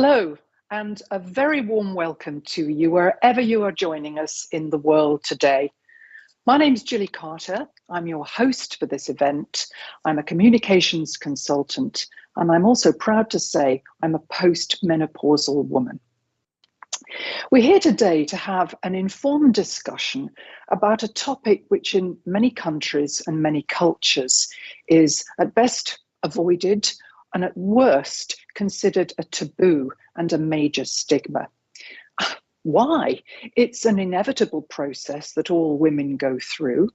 Hello, and a very warm welcome to you wherever you are joining us in the world today. My name's Julie Carter. I'm your host for this event. I'm a communications consultant, and I'm also proud to say I'm a post-menopausal woman. We're here today to have an informed discussion about a topic which in many countries and many cultures is at best avoided and at worst considered a taboo and a major stigma. Why? It's an inevitable process that all women go through.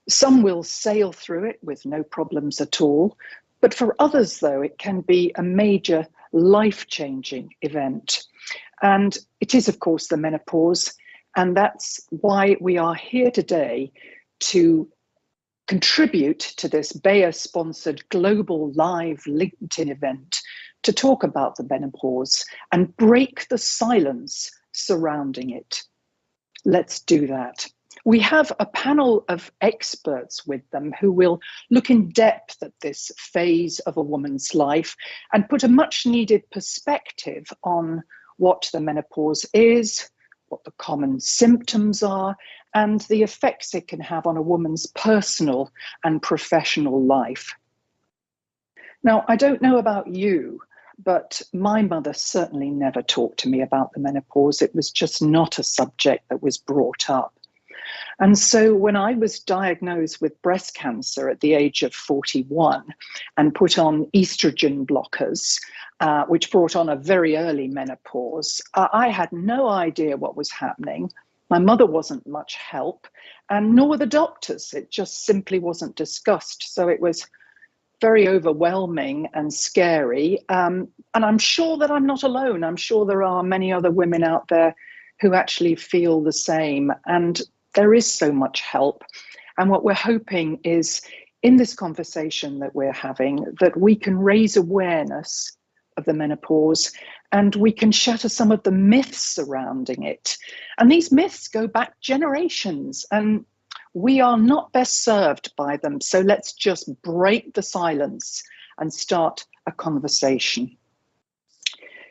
Some will sail through it with no problems at all, but for others, though, it can be a major life-changing event. And it is, of course, the menopause, and that's why we are here today to contribute to this Bayer-sponsored global live LinkedIn event to talk about the menopause and break the silence surrounding it. Let's do that. We have a panel of experts with them who will look in depth at this phase of a woman's life and put a much needed perspective on what the menopause is, what the common symptoms are, and the effects it can have on a woman's personal and professional life. Now, I don't know about you, but my mother certainly never talked to me about the menopause. It was just not a subject that was brought up. And so when I was diagnosed with breast cancer at the age of 41 and put on estrogen blockers, which brought on a very early menopause, I had no idea what was happening. My mother wasn't much help, and nor were the doctors. It just simply wasn't discussed. So it was very overwhelming and scary. And I'm sure that I'm not alone. I'm sure there are many other women out there who actually feel the same. And there is so much help. And what we're hoping is in this conversation that we're having, that we can raise awareness of the menopause and we can shatter some of the myths surrounding it. And these myths go back generations and we are not best served by them. So let's just break the silence and start a conversation.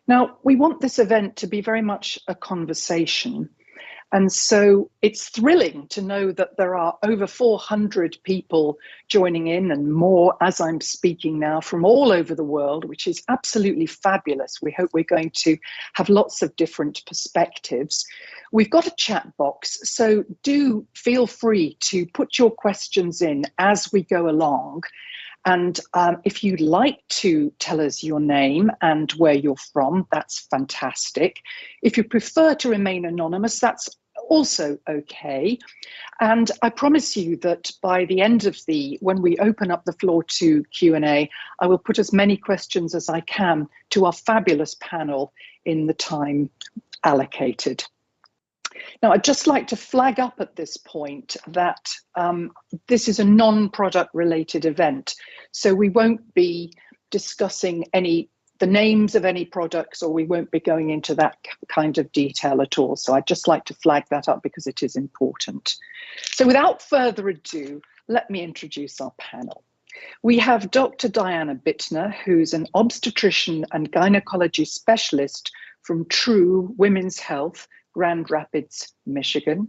Now, we want this event to be very much a conversation. And so it's thrilling to know that there are over 400 people joining in and more as I'm speaking now from all over the world, which is absolutely fabulous. We hope we're going to have lots of different perspectives. We've got a chat box, so do feel free to put your questions in as we go along. And if you'd like to tell us your name and where you're from, that's fantastic. If you prefer to remain anonymous, that's also okay. And I promise you that by the end of when we open up the floor to Q&A, I will put as many questions as I can to our fabulous panel in the time allocated. Now, I'd just like to flag up at this point that this is a non-product related event. So we won't be discussing the names of any products, or we won't be going into that kind of detail at all. So I'd just like to flag that up because it is important. So without further ado, let me introduce our panel. We have Dr. Diana Bitner, who's an obstetrician and gynecology specialist from True Women's Health, Grand Rapids, Michigan.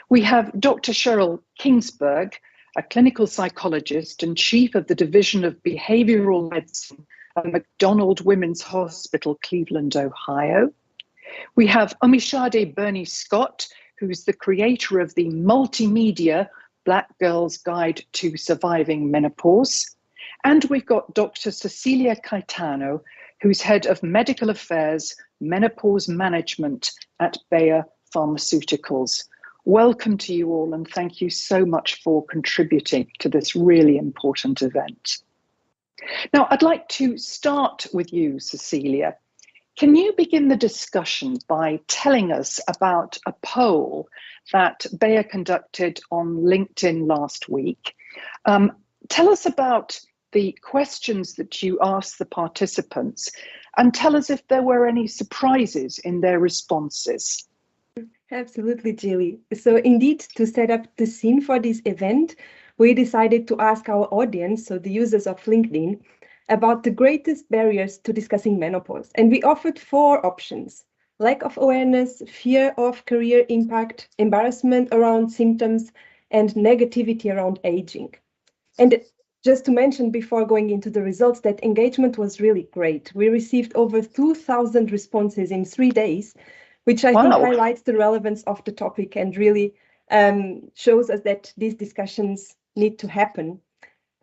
We have Dr. Sheryl Kingsberg, a clinical psychologist and chief of the Division of Behavioural Medicine at McDonald Women's Hospital, Cleveland, Ohio. We have Omisade Burney-Scott, who's the creator of the multimedia Black Girl's Guide to Surviving Menopause. And we've got Dr. Cecilia Caetano, who's head of medical affairs, menopause management at Bayer Pharmaceuticals. Welcome to you all, and thank you so much for contributing to this really important event. Now, I'd like to start with you, Cecilia. Can you begin the discussion by telling us about a poll that Bayer conducted on LinkedIn last week? Tell us about the questions that you asked the participants and tell us if there were any surprises in their responses. Absolutely, Julie. So indeed, to set up the scene for this event, we decided to ask our audience, so the users of LinkedIn, about the greatest barriers to discussing menopause. And we offered 4 options: lack of awareness, fear of career impact, embarrassment around symptoms, and negativity around aging. And just to mention before going into the results that engagement was really great. We received over 2,000 responses in 3 days, which I think highlights the relevance of the topic and really shows us that these discussions need to happen.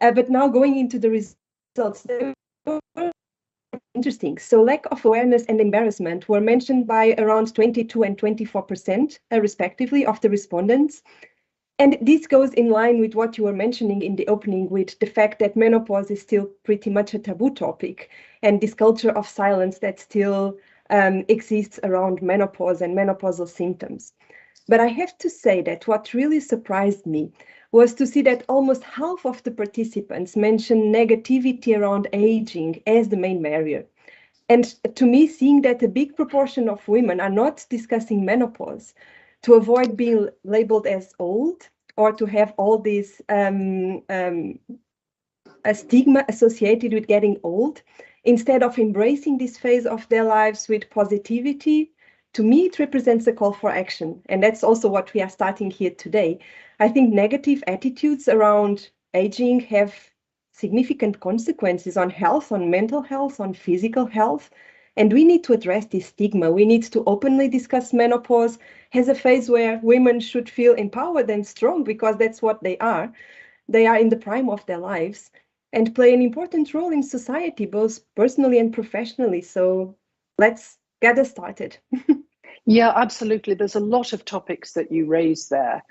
But now going into the results, they were interesting. So lack of awareness and embarrassment were mentioned by around 22 and 24%, respectively, of the respondents. And this goes in line with what you were mentioning in the opening, with the fact that menopause is still pretty much a taboo topic, and this culture of silence that still exists around menopause and menopausal symptoms. But I have to say that what really surprised me was to see that almost half of the participants mentioned negativity around aging as the main barrier. And to me, seeing that a big proportion of women are not discussing menopause to avoid being labeled as old or to have all this a stigma associated with getting old, instead of embracing this phase of their lives with positivity, to me, it represents a call for action. And that's also what we are starting here today. I think negative attitudes around aging have significant consequences on health, on mental health, on physical health. And we need to address this stigma. We need to openly discuss menopause as a phase where women should feel empowered and strong, because that's what they are. They are in the prime of their lives and play an important role in society, both personally and professionally. So let's get us started. Yeah, absolutely. There's a lot of topics that you raise there,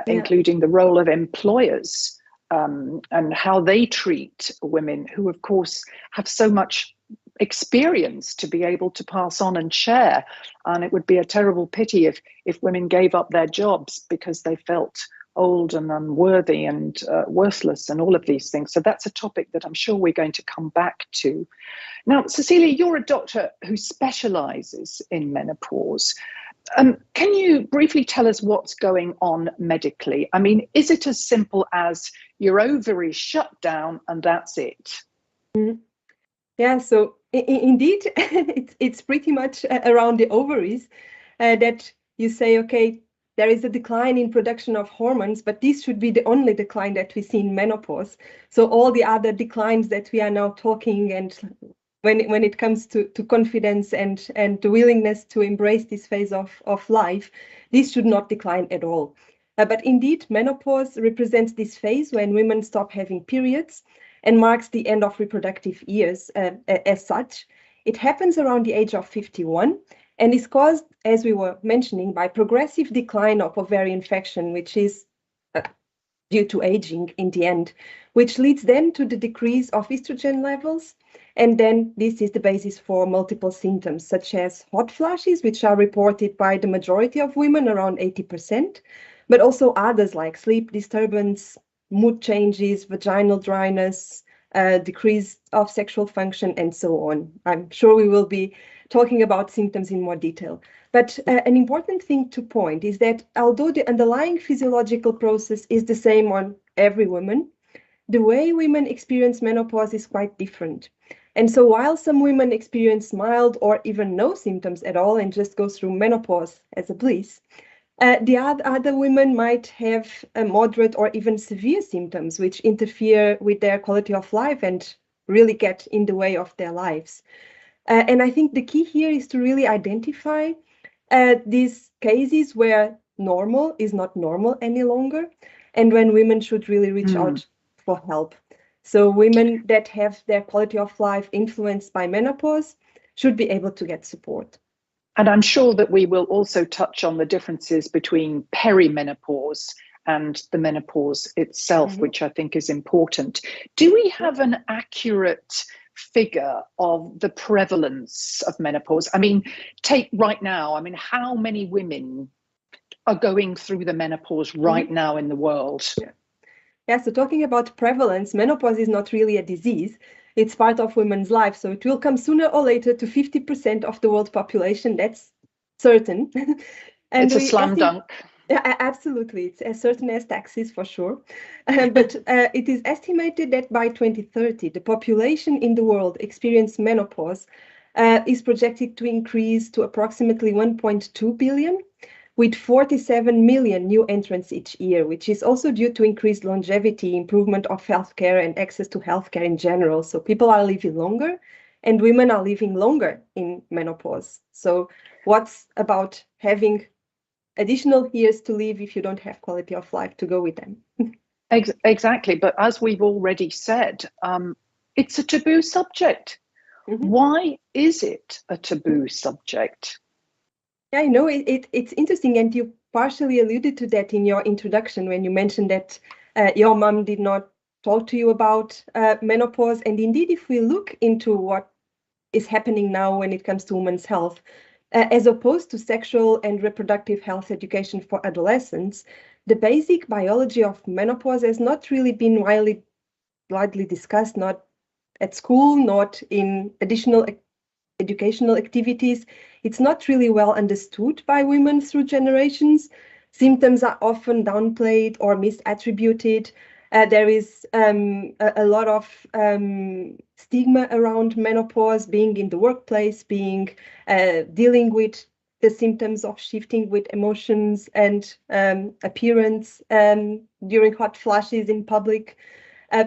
including the role of employers and how they treat women who, of course, have so much experience to be able to pass on and share. And it would be a terrible pity if women gave up their jobs because they felt old and unworthy and worthless and all of these things. So that's a topic that I'm sure we're going to come back to. Now, Cecilia, you're a doctor who specialises in menopause. Can you briefly tell us what's going on medically? I mean, is it as simple as your ovaries shut down and that's it? Yeah, so indeed, it's pretty much around the ovaries that you say, okay, there is a decline in production of hormones, but this should be the only decline that we see in menopause. So all the other declines that we are now talking, and when it comes to confidence and the willingness to embrace this phase of life, this should not decline at all. But indeed, menopause represents this phase when women stop having periods and marks the end of reproductive years. As such, it happens around the age of 51 and is caused, as we were mentioning, by progressive decline of ovarian function, which is due to aging in the end, which leads then to the decrease of estrogen levels. And then this is the basis for multiple symptoms, such as hot flashes, which are reported by the majority of women, around 80%, but also others like sleep disturbance, mood changes, vaginal dryness, decrease of sexual function, and so on. I'm sure we will be talking about symptoms in more detail. But an important thing to point is that although the underlying physiological process is the same on every woman, the way women experience menopause is quite different. And so while some women experience mild or even no symptoms at all and just go through menopause as a bliss, the other women might have moderate or even severe symptoms which interfere with their quality of life and really get in the way of their lives. And I think the key here is to really identify these cases where normal is not normal any longer, and when women should really reach out for help. So women that have their quality of life influenced by menopause should be able to get support. And I'm sure that we will also touch on the differences between perimenopause and the menopause itself, which I think is important. Do we have an accurate figure of the prevalence of menopause? I mean, take right now, I mean, how many women are going through the menopause right now in the world? Yeah, so talking about prevalence, menopause is not really a disease. It's part of women's life, so it will come sooner or later to 50% of the world population, that's certain. And it's a slam dunk. Yeah, absolutely. It's as certain as taxes for sure. But it is estimated that by 2030, the population in the world experiencing menopause is projected to increase to approximately 1.2 billion, with 47 million new entrants each year, which is also due to increased longevity, improvement of healthcare, and access to healthcare in general. So people are living longer, and women are living longer in menopause. So what's about having additional years to live if you don't have quality of life to go with them? Exactly. But as we've already said, it's a taboo subject. Mm-hmm. Why is it a taboo subject? Yeah, I know it's interesting, and you partially alluded to that in your introduction when you mentioned that your mom did not talk to you about menopause. And indeed, if we look into what is happening now when it comes to women's health, as opposed to sexual and reproductive health education for adolescents, the basic biology of menopause has not really been widely discussed, not at school, not in additional educational activities. It's not really well understood by women through generations. Symptoms are often downplayed or misattributed. There is a lot of stigma around menopause, being in the workplace, being dealing with the symptoms of shifting with emotions and appearance during hot flashes in public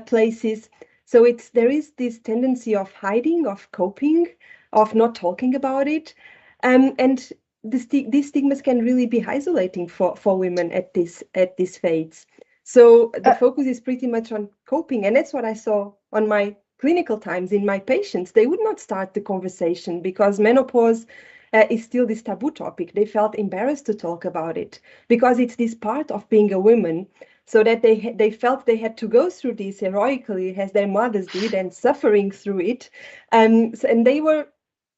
places. So there is this tendency of hiding, of coping, of not talking about it, and these stigmas can really be isolating for women at this phase. So the focus is pretty much on coping, and that's what I saw on my clinical times in my patients. They would not start the conversation because menopause is still this taboo topic. They felt embarrassed to talk about it because it's this part of being a woman, so that they felt they had to go through this heroically as their mothers did and suffering through it. And they were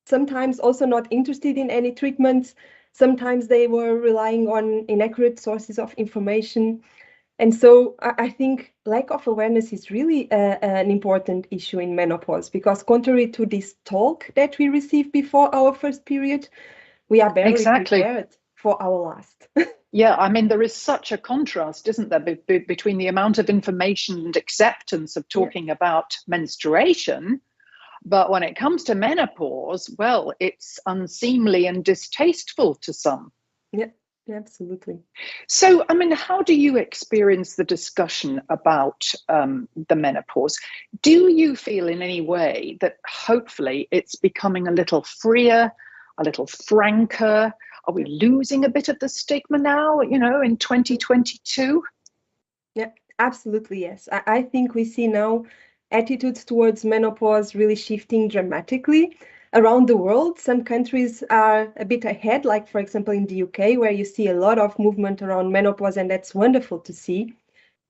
sometimes also not interested in any treatments. Sometimes they were relying on inaccurate sources of information. And so I think lack of awareness is really an important issue in menopause, because contrary to this talk that we receive before our first period, we are barely prepared for our last. Yeah, I mean, there is such a contrast, isn't there, between the amount of information and acceptance of talking about menstruation, but when it comes to menopause, well, it's unseemly and distasteful to some. Yeah, absolutely. So, I mean, how do you experience the discussion about the menopause? Do you feel in any way that hopefully it's becoming a little freer, a little franker? Are we losing a bit of the stigma now, in 2022? Yeah, absolutely, yes. I think we see now attitudes towards menopause really shifting dramatically around the world. Some countries are a bit ahead, like, for example, in the UK, where you see a lot of movement around menopause, and that's wonderful to see.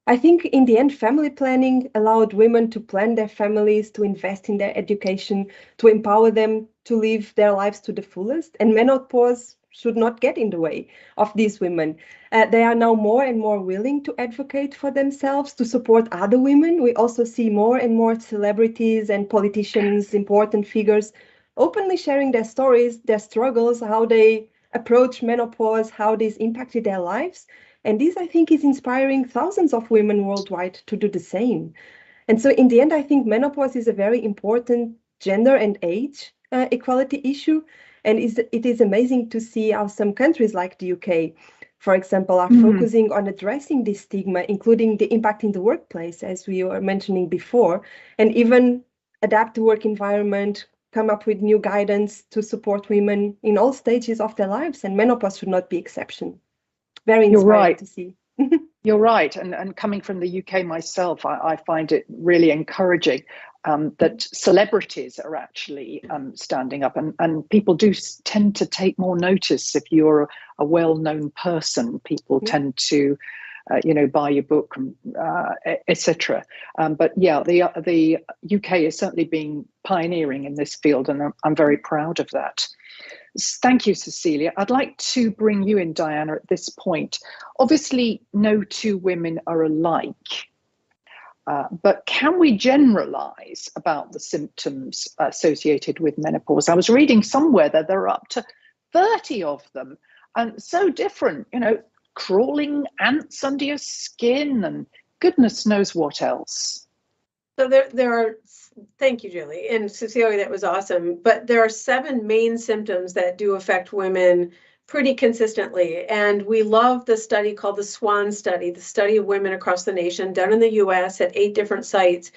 I think in the end, family planning allowed women to plan their families, to invest in their education, to empower them to live their lives to the fullest. And menopause should not get in the way of these women. They are now more and more willing to advocate for themselves, to support other women. We also see more and more celebrities and politicians, important figures, openly sharing their stories, their struggles, how they approach menopause, how this impacted their lives. And this, I think, is inspiring thousands of women worldwide to do the same. And so in the end, I think menopause is a very important gender and age equality issue. And it is amazing to see how some countries like the UK, for example, are focusing on addressing this stigma, including the impact in the workplace, as we were mentioning before, and even adapt the work environment, come up with new guidance to support women in all stages of their lives. And menopause should not be exception. Very inspiring to see. You're right. And coming from the UK myself, I find it really encouraging that celebrities are actually standing up, and people do tend to take more notice. If you're a well-known person, people tend to buy your book, etc. But yeah, the UK is certainly being pioneering in this field, and I'm very proud of that. Thank you, Cecilia. I'd like to bring you in, Diana, at this point. Obviously, no two women are alike, but can we generalize about the symptoms associated with menopause? I was reading somewhere that there are up to 30 of them, and so different. crawling ants under your skin and goodness knows what else. So there are, thank you, Julie, and Cecilia, that was awesome. But there are 7 main symptoms that do affect women pretty consistently. And we love the study called the SWAN study, the study of women across the nation, done in the US at 8 different sites.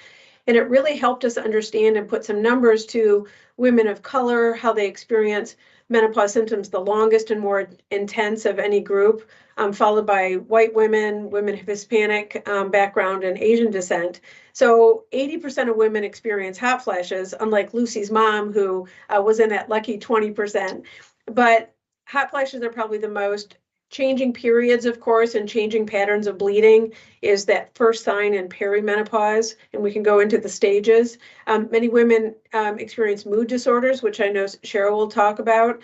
And it really helped us understand and put some numbers to women of color, how they experience menopause symptoms the longest and more intense of any group, followed by white women, women of Hispanic background, and Asian descent. So 80% of women experience hot flashes, unlike Lucy's mom, who was in that lucky 20%. But hot flashes are probably the most. Changing periods, of course, and changing patterns of bleeding is that first sign in perimenopause, and we can go into the stages. Many women experience mood disorders, which I know Sheryl will talk about.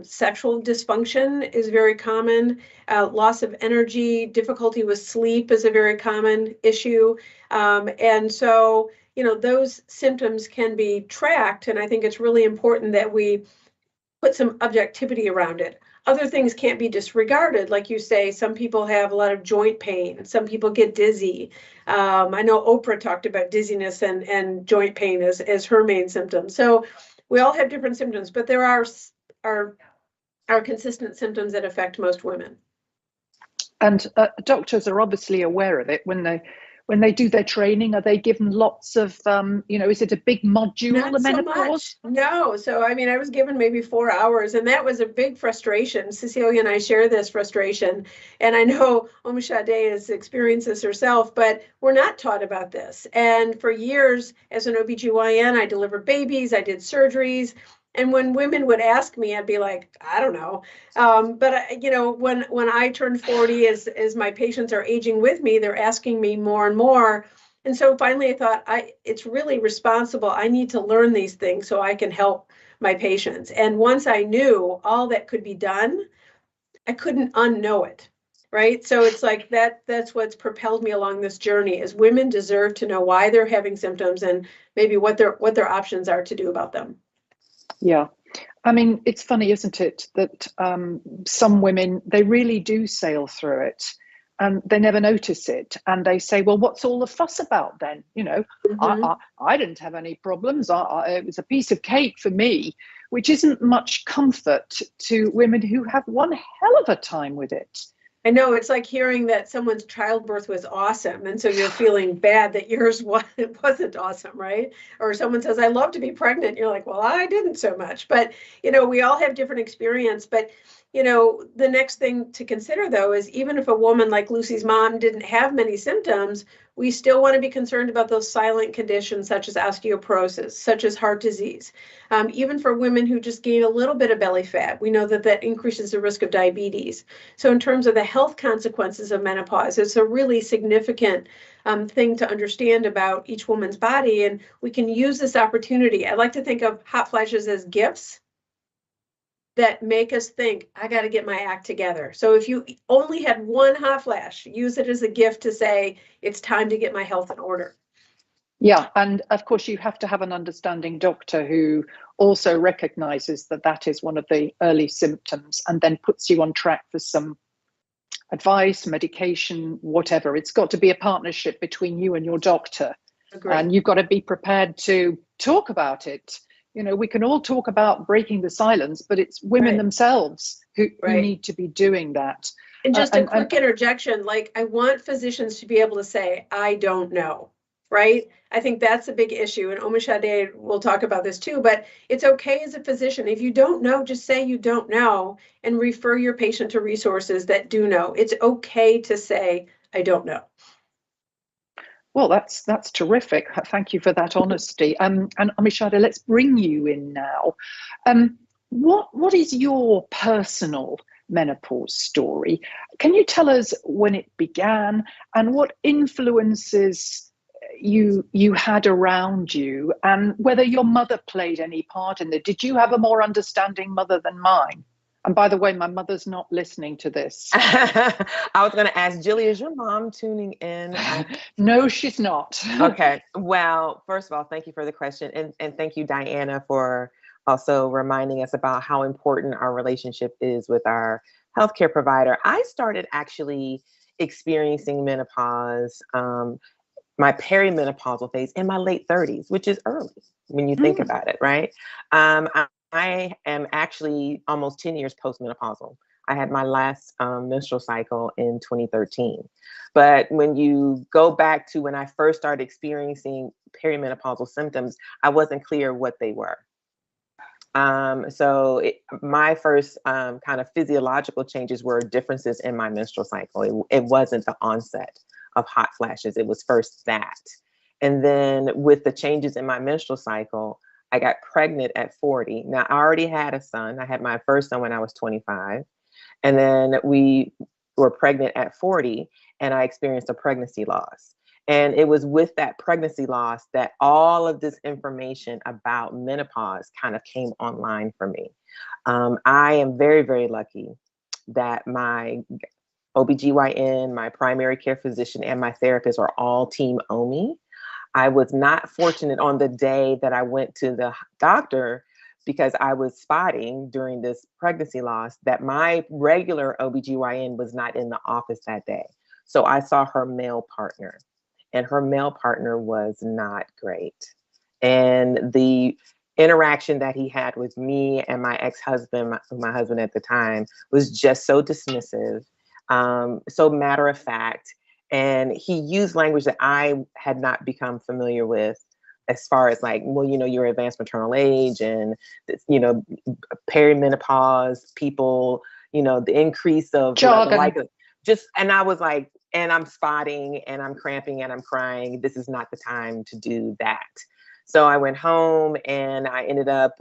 Sexual dysfunction is very common. Loss of energy, difficulty with sleep is a very common issue. And so, those symptoms can be tracked, and I think it's really important that we put some objectivity around it. Other things can't be disregarded. Like you say, some people have a lot of joint pain. Some people get dizzy. I know Oprah talked about dizziness and joint pain as her main symptoms. So we all have different symptoms, but there are consistent symptoms that affect most women. And doctors are obviously aware of it when they do their training. Are they given lots of, is it a big module, Not the so menopause? much. No. So, I was given maybe 4 hours, and that was a big frustration. Cecilia and I share this frustration. And I know Omisade has experienced this herself, but we're not taught about this. And for years, as an OBGYN, I delivered babies, I did surgeries. And when women would ask me, I'd be like, I don't know. But when I turned 40, as my patients are aging with me, they're asking me more and more. And so finally I thought, it's really responsible. I need to learn these things so I can help my patients. And once I knew all that could be done, I couldn't unknow it. Right. So it's like that's what's propelled me along this journey, is women deserve to know why they're having symptoms and maybe what their options are to do about them. Yeah. It's funny, isn't it, that some women, they really do sail through it and they never notice it. And they say, well, what's all the fuss about then? Mm-hmm. I didn't have any problems. It was a piece of cake for me, which isn't much comfort to women who have one hell of a time with it. I know, it's like hearing that someone's childbirth was awesome, and so you're feeling bad that yours wasn't awesome, right? Or someone says, I love to be pregnant. You're like, well, I didn't so much. But, we all have different experience. But, the next thing to consider, though, is even if a woman like Lucy's mom didn't have many symptoms, we still want to be concerned about those silent conditions such as osteoporosis, such as heart disease. Even for women who just gain a little bit of belly fat, we know that increases the risk of diabetes. So in terms of the health consequences of menopause, it's a really significant thing to understand about each woman's body. And we can use this opportunity. I like to think of hot flashes as gifts that make us think, I got to get my act together. So if you only had one hot flash, use it as a gift to say, it's time to get my health in order. Yeah. And of course, you have to have an understanding doctor who also recognizes that is one of the early symptoms and then puts you on track for some advice, medication, whatever. It's got to be a partnership between you and your doctor. Agreed. And you've got to be prepared to talk about it. We can all talk about breaking the silence, but it's women themselves who need to be doing that. And just a quick interjection, I want physicians to be able to say, I don't know, right? I think that's a big issue. And Omisade will talk about this too, but it's okay as a physician. If you don't know, just say you don't know and refer your patient to resources that do know. It's okay to say, I don't know. Well, that's terrific. Thank you for that honesty. And Omisade, let's bring you in now. What is your personal menopause story? Can you tell us when it began and what influences you had around you, and whether your mother played any part in it? Did you have a more understanding mother than mine? And by the way, my mother's not listening to this. I was going to ask, Julie, is your mom tuning in? No, she's not. Okay. Well, first of all, thank you for the question. And thank you, Diana, for also reminding us about how important our relationship is with our healthcare provider, I started actually experiencing menopause, my perimenopausal phase in my late 30s, which is early when you think about it, right? I am actually almost 10 years postmenopausal. I had my last menstrual cycle in 2013. But when you go back to when I first started experiencing perimenopausal symptoms, I wasn't clear what they were. My first kind of physiological changes were differences in my menstrual cycle. It wasn't the onset of hot flashes. It was first that. And then with the changes in my menstrual cycle, I got pregnant at 40. Now, I already had a son. I had my first son when I was 25. And then we were pregnant at 40, and I experienced a pregnancy loss. And it was with that pregnancy loss that all of this information about menopause kind of came online for me. I am very, very lucky that my OBGYN, my primary care physician, and my therapist are all team OMI. I was not fortunate on the day that I went to the doctor, because I was spotting during this pregnancy loss, that my regular OBGYN was not in the office that day. So I saw her male partner, and her male partner was not great. And the interaction that he had with me and my ex-husband, my husband at the time, was just so dismissive, so matter of fact. And he used language that I had not become familiar with, as far as like, well, you know, you're advanced maternal age and, you know, perimenopause, people, you know, the increase of jargon. And I was like, and I'm spotting and I'm cramping and I'm crying. This is not the time to do that. So I went home and I ended up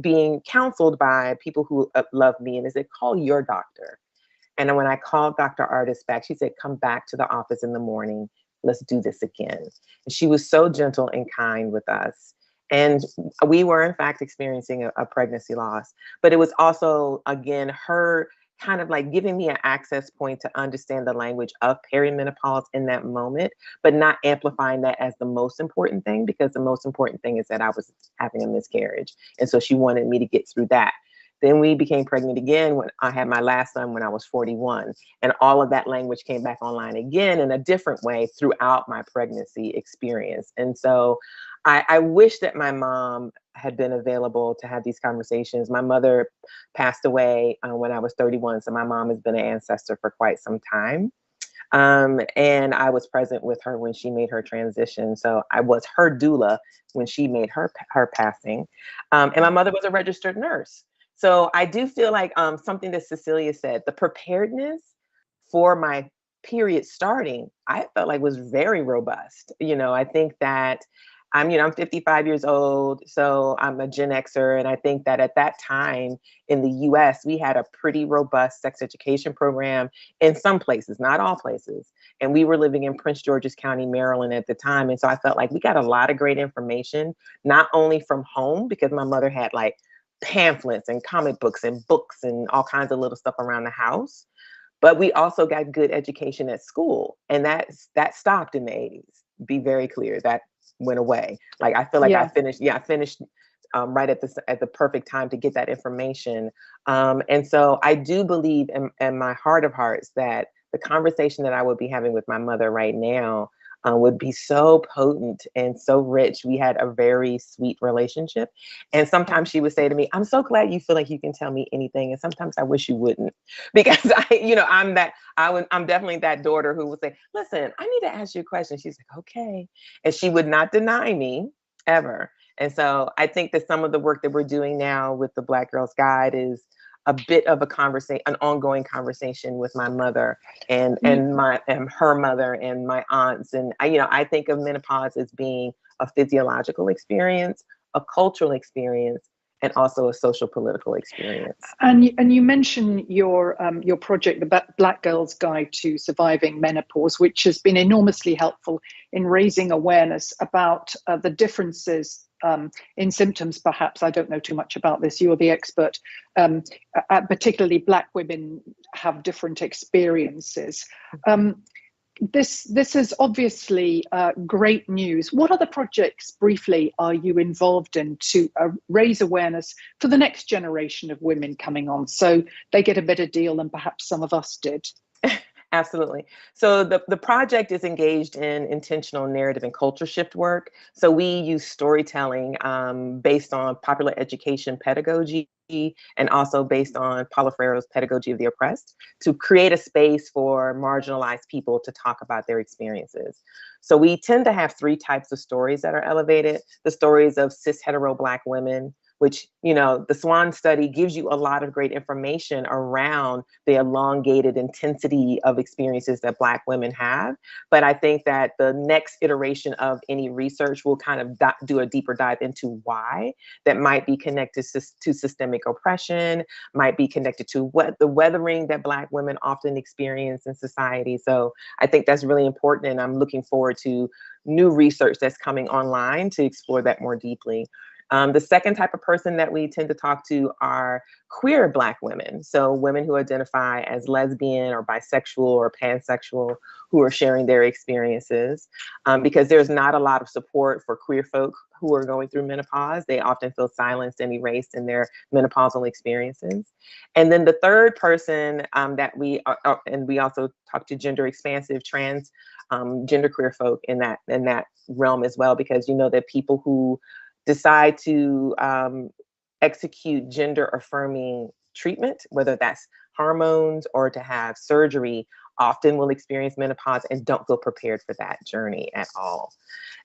being counseled by people who love me, and they said, call your doctor. And when I called Dr. Artis back, she said, come back to the office in the morning. Let's do this again. And she was so gentle and kind with us. And we were, in fact, experiencing a pregnancy loss. But it was also, again, her kind of like giving me an access point to understand the language of perimenopause in that moment, but not amplifying that as the most important thing, because the most important thing is that I was having a miscarriage. And so she wanted me to get through that. Then we became pregnant again when I had my last son when I was 41. And all of that language came back online again in a different way throughout my pregnancy experience. And so I wish that my mom had been available to have these conversations. My mother passed away when I was 31. So my mom has been an ancestor for quite some time. And I was present with her when she made her transition. So I was her doula when she made her passing. And my mother was a registered nurse. So I do feel like something that Cecilia said, the preparedness for my period starting, I felt like was very robust. You know, I think that I'm 55 years old, so I'm a Gen Xer. And I think that at that time in the US, we had a pretty robust sex education program in some places, not all places. And we were living in Prince George's County, Maryland at the time. And so I felt like we got a lot of great information, not only from home, because my mother had like pamphlets and comic books and books and all kinds of little stuff around the house, but we also got good education at school. And that stopped in the 80s. Be very clear, that went away. Like I feel like I finished right at the perfect time to get that information. And so I do believe in my heart of hearts that the conversation that I would be having with my mother right now would be so potent and so rich. We had a very sweet relationship. And sometimes she would say to me, I'm so glad you feel like you can tell me anything. And sometimes I wish you wouldn't, because I'm definitely that daughter who would say, listen, I need to ask you a question. She's like, okay. And she would not deny me ever. And so I think that some of the work that we're doing now with the Black Girls Guide is a bit of an ongoing conversation with my mother and her mother and my aunts. And I think of menopause as being a physiological experience, a cultural experience, and also a social political experience. And you mentioned your project, the Black Girls Guide to Surviving Menopause, which has been enormously helpful in raising awareness about the differences in symptoms. Perhaps I don't know too much about this. You're the expert. Particularly Black women have different experiences. this is obviously great news. What other projects, briefly, are you involved in to raise awareness for the next generation of women coming on, so they get a better deal than perhaps some of us did? Absolutely. So the project is engaged in intentional narrative and culture shift work. So we use storytelling based on popular education pedagogy and also based on Paulo Freire's pedagogy of the oppressed to create a space for marginalized people to talk about their experiences. So we tend to have three types of stories that are elevated. The stories of cis hetero Black women, which, you know, the SWAN study gives you a lot of great information around the elongated intensity of experiences that Black women have. But I think that the next iteration of any research will kind of do a deeper dive into why that might be connected to systemic oppression, might be connected to what the weathering that Black women often experience in society. So I think that's really important. And I'm looking forward to new research that's coming online to explore that more deeply. The second type of person that we tend to talk to are queer Black women. So women who identify as lesbian or bisexual or pansexual who are sharing their experiences because there's not a lot of support for queer folk who are going through menopause. They often feel silenced and erased in their menopausal experiences. And then the third person that we also talk to gender expansive trans genderqueer folk in that realm as well, because you know that people who decide to execute gender affirming treatment, whether that's hormones or to have surgery, often will experience menopause and don't feel prepared for that journey at all.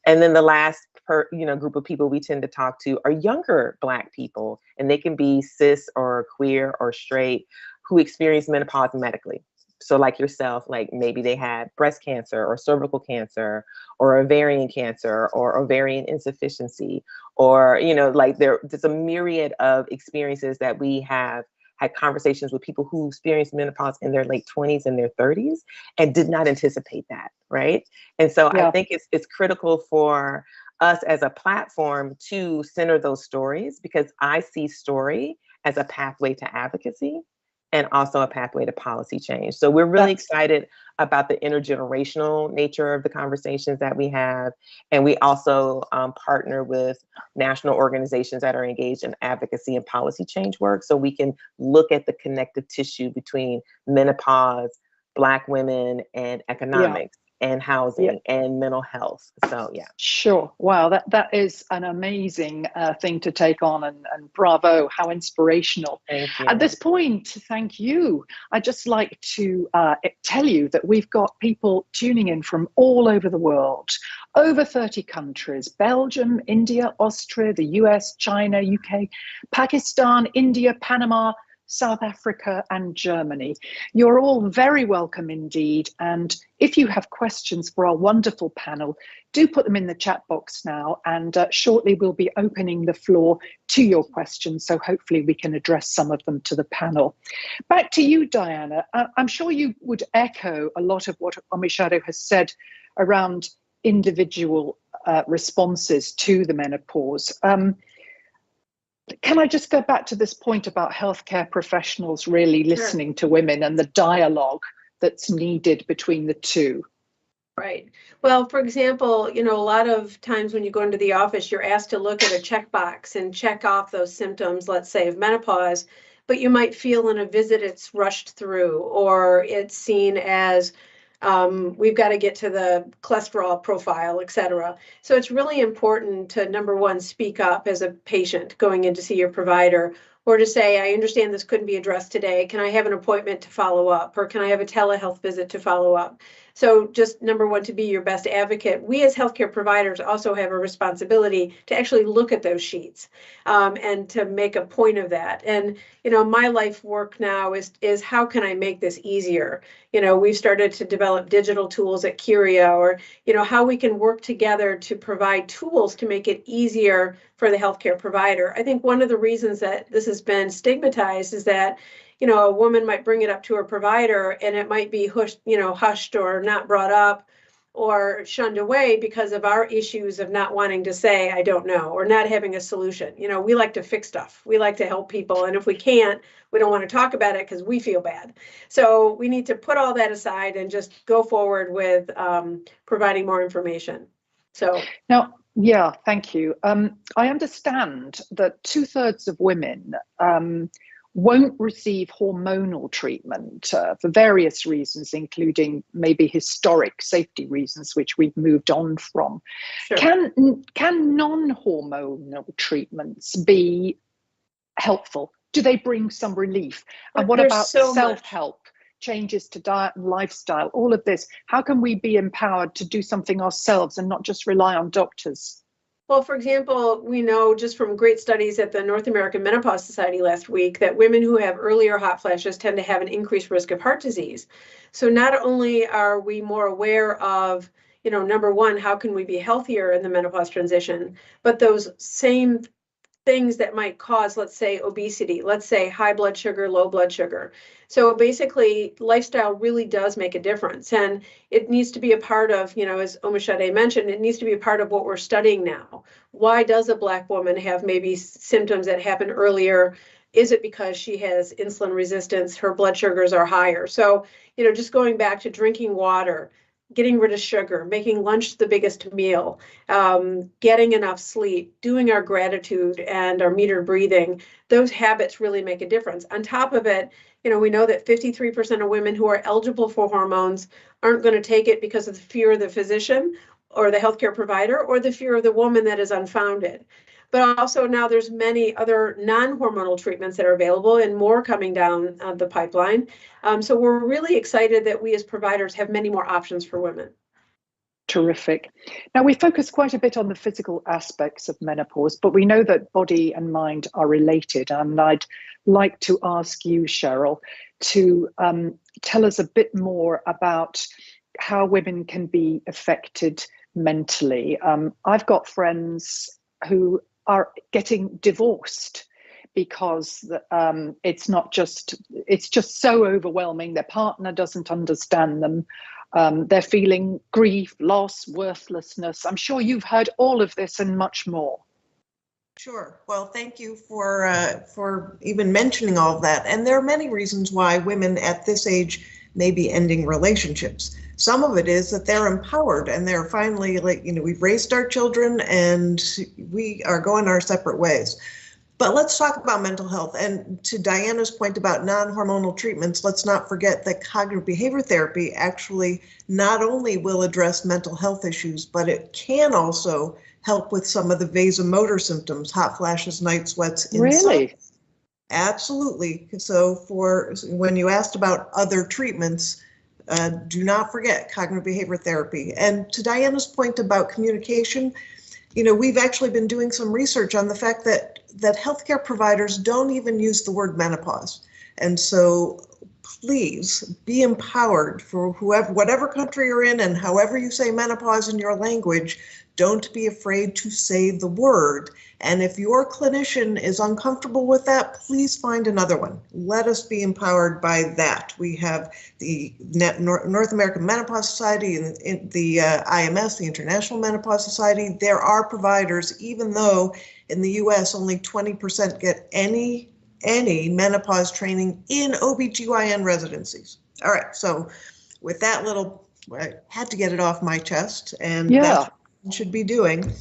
And then the last group of people we tend to talk to are younger Black people, and they can be cis or queer or straight who experience menopause medically. So like yourself, like maybe they had breast cancer or cervical cancer or ovarian cancer or ovarian insufficiency, or, you know, like there's a myriad of experiences that we have had conversations with people who experienced menopause in their late 20s and their 30s and did not anticipate that, right? And so I think it's critical for us as a platform to center those stories, because I see story as a pathway to advocacy and also a pathway to policy change. So we're really excited about the intergenerational nature of the conversations that we have. And we also partner with national organizations that are engaged in advocacy and policy change work, so we can look at the connective tissue between menopause, Black women, and economics. And housing and mental health. So yeah. Sure. Wow, that is an amazing thing to take on, and bravo, how inspirational. Thank you. At this point, thank you. I'd just like to tell you that we've got people tuning in from all over the world, over 30 countries: Belgium, India, Austria, the US, China, UK, Pakistan, India, Panama, South Africa, and Germany. You're all very welcome indeed. And if you have questions for our wonderful panel, do put them in the chat box now, and shortly we'll be opening the floor to your questions. So hopefully we can address some of them to the panel. Back to you, Diana. I'm sure you would echo a lot of what Omisade has said around individual responses to the menopause. Can I just go back to this point about healthcare professionals really listening to women and the dialogue that's needed between the two? Right. Well, for example, you know, a lot of times when you go into the office, you're asked to look at a checkbox and check off those symptoms, let's say, of menopause, but you might feel in a visit it's rushed through, or it's seen as we've got to get to the cholesterol profile, et cetera. So it's really important to, number one, speak up as a patient going in to see your provider, or to say, I understand this couldn't be addressed today. Can I have an appointment to follow up? Or can I have a telehealth visit to follow up? So just number one, to be your best advocate. We as healthcare providers also have a responsibility to actually look at those sheets and to make a point of that. And, you know, my life work now is how can I make this easier? You know, we've started to develop digital tools at Curia, or, you know, how we can work together to provide tools to make it easier for the healthcare provider. I think one of the reasons that this has been stigmatized is that, you know, a woman might bring it up to her provider and it might be hushed or not brought up, or shunned away because of our issues of not wanting to say, I don't know, or not having a solution. You know, we like to fix stuff. We like to help people. And if we can't, we don't want to talk about it because we feel bad. So we need to put all that aside and just go forward with providing more information. So now, yeah, thank you. I understand that 2/3 of women won't receive hormonal treatment for various reasons, including maybe historic safety reasons, which we've moved on from. sure. Can non-hormonal treatments be helpful? Do they bring some relief? And what There's about so much. self-help, changes to diet and lifestyle, all of this? How can we be empowered to do something ourselves and not just rely on doctors? Well, for example, we know just from great studies at the North American Menopause Society last week that women who have earlier hot flashes tend to have an increased risk of heart disease. So not only are we more aware of, you know, number one, how can we be healthier in the menopause transition, but those same things that might cause, let's say, obesity, let's say high blood sugar, low blood sugar. So basically, lifestyle really does make a difference. And it needs to be a part of, you know, as Omisade mentioned, it needs to be a part of what we're studying now. Why does a Black woman have maybe symptoms that happen earlier? Is it because she has insulin resistance? Her blood sugars are higher. So, you know, just going back to drinking water, getting rid of sugar, making lunch the biggest meal, getting enough sleep, doing our gratitude and our metered breathing, those habits really make a difference. On top of it, you know, we know that 53% of women who are eligible for hormones aren't going to take it because of the fear of the physician or the healthcare provider or the fear of the woman that is unfounded. But also now there's many other non-hormonal treatments that are available and more coming down the pipeline. So we're really excited that we as providers have many more options for women. Terrific. Now, we focus quite a bit on the physical aspects of menopause, but we know that body and mind are related. And I'd like to ask you, Sheryl, to tell us a bit more about how women can be affected mentally. I've got friends who are getting divorced because it's just so overwhelming. Their partner doesn't understand them. They're feeling grief, loss, worthlessness. I'm sure you've heard all of this and much more. Sure. Well, thank you for even mentioning all of that. And there are many reasons why women at this age may be ending relationships. Some of it is that they're empowered and they're finally like, you know, we've raised our children and we are going our separate ways. But let's talk about mental health. And to Diana's point about non-hormonal treatments, let's not forget that cognitive behavior therapy actually not only will address mental health issues, but it can also help with some of the vasomotor symptoms, hot flashes, night sweats. Really? Absolutely. So for when you asked about other treatments, do not forget cognitive behavior therapy. And to Diana's point about communication, you know, we've actually been doing some research on the fact that healthcare providers don't even use the word menopause. And so please be empowered for whatever country you're in and however you say menopause in your language, don't be afraid to say the word. And if your clinician is uncomfortable with that, please find another one. Let us be empowered by that. We have the North American Menopause Society and the IMS, the International Menopause Society. There are providers, even though in the US only 20% get any menopause training in OBGYN residencies. All right, so with that little, I had to get it off my chest, and that's what I should be doing.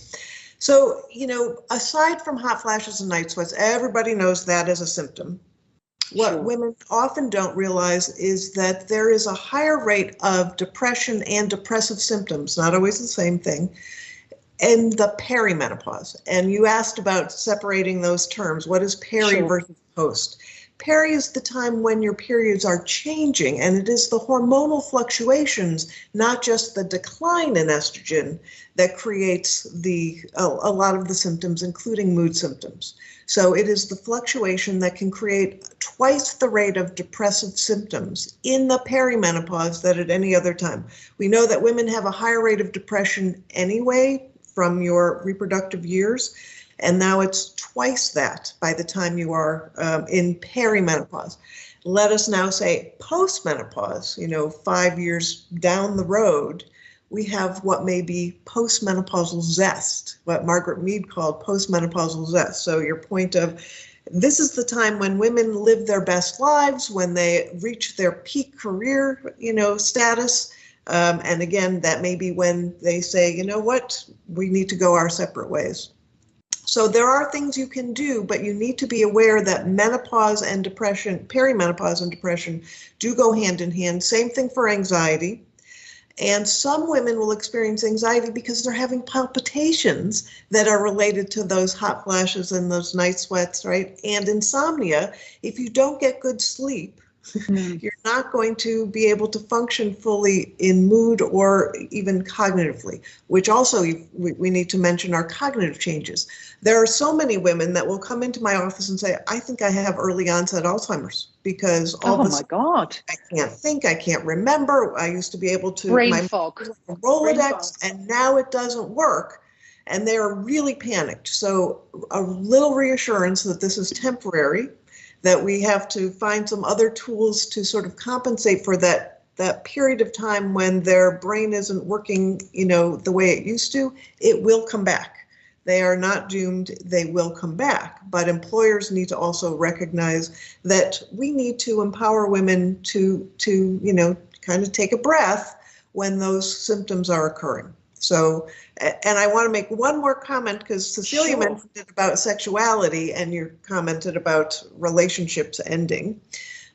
So, you know, aside from hot flashes and night sweats, everybody knows that as a symptom. What women often don't realize is that there is a higher rate of depression and depressive symptoms, not always the same thing, in the perimenopause. And you asked about separating those terms. What is peri versus post? Peri is the time when your periods are changing, and it is the hormonal fluctuations, not just the decline in estrogen, that creates a lot of the symptoms, including mood symptoms. So it is the fluctuation that can create twice the rate of depressive symptoms in the perimenopause than at any other time. We know that women have a higher rate of depression anyway from your reproductive years, and now it's twice that by the time you are in perimenopause. Let us now say postmenopause, you know, 5 years down the road, we have what may be postmenopausal zest, what Margaret Mead called postmenopausal zest. So your point of, this is the time when women live their best lives, when they reach their peak career, status. And again, that may be when they say, you know what, we need to go our separate ways. So there are things you can do, but you need to be aware that menopause and depression, perimenopause and depression do go hand in hand. Same thing for anxiety. And some women will experience anxiety because they're having palpitations that are related to those hot flashes and those night sweats, right? And insomnia, if you don't get good sleep, you're not going to be able to function fully in mood or even cognitively, which also we need to mention are cognitive changes. There are so many women that will come into my office and say, I think I have early onset Alzheimer's because all oh of a my sudden God, I can't think, I can't remember. I used to be able to brain fog, Rolodex, and now it doesn't work. And they're really panicked. So a little reassurance that this is temporary, that we have to find some other tools to sort of compensate for that period of time when their brain isn't working, the way it used to. It will come back. They are not doomed. They will come back. But employers need to also recognize that we need to empower women to kind of take a breath when those symptoms are occurring. So, and I want to make one more comment because Cecilia mentioned it about sexuality and you commented about relationships ending.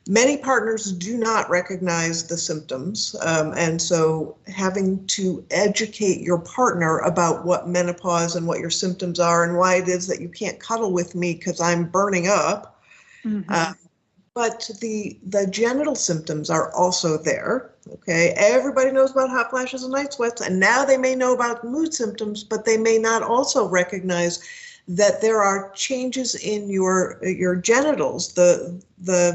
Many partners do not recognize the symptoms. And so having to educate your partner about what menopause and what your symptoms are and why it is that you can't cuddle with me because I'm burning up. But the genital symptoms are also there, okay? Everybody knows about hot flashes and night sweats, and now they may know about mood symptoms, but they may not also recognize that there are changes in your genitals, the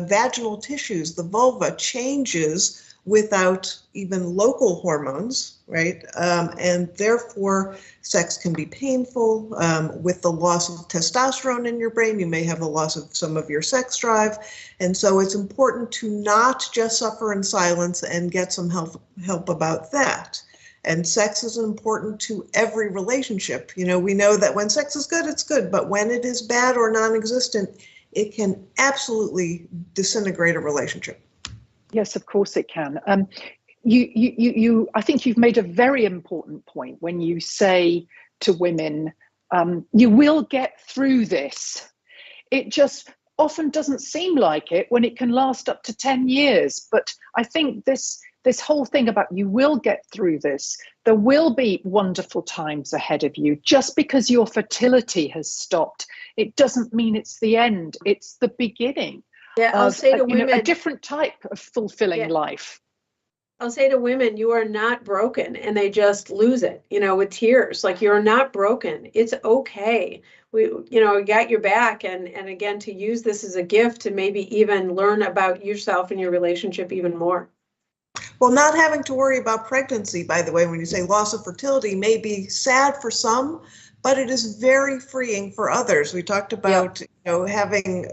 vaginal tissues, the vulva changes without even local hormones, right? And therefore, sex can be painful. With the loss of testosterone in your brain, you may have a loss of some of your sex drive. And so it's important to not just suffer in silence and get some help about that. And sex is important to every relationship. We know that when sex is good, it's good. But when it is bad or non-existent, it can absolutely disintegrate a relationship. Yes, of course it can. I think you've made a very important point when you say to women, you will get through this. It just often doesn't seem like it when it can last up to 10 years. But I think this whole thing about you will get through this, there will be wonderful times ahead of you. Just because your fertility has stopped, it doesn't mean it's the end. It's the beginning. Yeah, I'll say to women, a different type of fulfilling life. I'll say to women, you are not broken, and they just lose it, with tears. Like, you're not broken. It's okay. We got your back, and again, to use this as a gift to maybe even learn about yourself and your relationship even more. Well, not having to worry about pregnancy, by the way, when you say loss of fertility, may be sad for some, but it is very freeing for others. We talked about, having